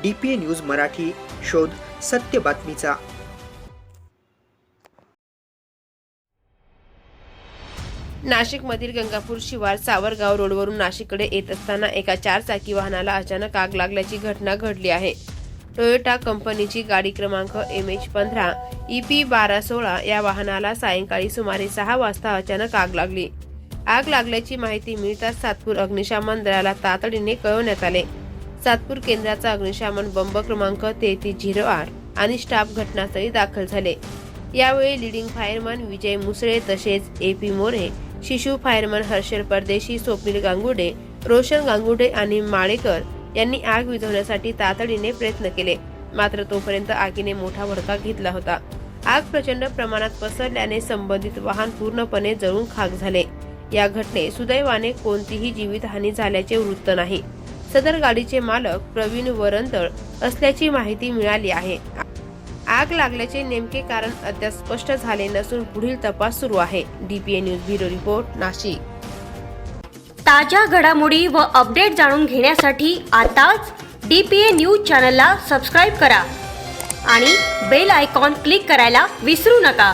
DPA news Marathi, शोध सत्य बातमीचा. नाशिकमधील गंगापूर शिवार सावरगाव रोडवरून नाशिककडे येत असताना एका 4 चाकी वाहनाला अचानक आग लागल्याची घटना घडली आहे. टोयोटा कंपनीची गाडी क्रमांक MH15 EP1216 या वाहनाला सायंकाळी सुमारे 6 वाजता अचानक आग लागली. आग लागल्याची माहिती मिळताच सातपूर अग्निशमन दलाला तातडीने कळवण्यात आले. सातपूर केंद्राचा अग्निशमन बंब क्रमांक 3308 आणि स्टाफ घटनास्थळी दाखल झाले. यावेळी लीडिंग फायरमन विजय मुसळे तसेच AP मोरे, शिशु फायरमन हर्षल परदेशी, स्वप्नील गांगुर्डे, रोशन गांगुर्डे आणि माळेकर यांनी आग विझवण्यासाठी तातडीने प्रयत्न केले. मात्र तोपर्यंत आगीने मोठा भडका घेतला होता. आग प्रचंड प्रमाणात पसरल्याने संबंधित वाहन पूर्णपणे जळून खाक झाले. या घटनेत सुदैवाने कोणतीही जीवितहानी झाल्याचे वृत्त नाही. सदर गाडीचे मालक प्रवीण वरंदळ असल्याची माहिती मिळाली आहे. आग लागल्याचे नेमके कारण अद्याप स्पष्ट झाले नसून पुढील तपास सुरू आहे. DPA news bureau report, Nashik. ताज्या घडामोडी व अपडेट जाणून घेण्यासाठी आताच DPA न्यूज चॅनलला सबस्क्राईब करा आणि बेल आयकॉन क्लिक करायला विसरू नका.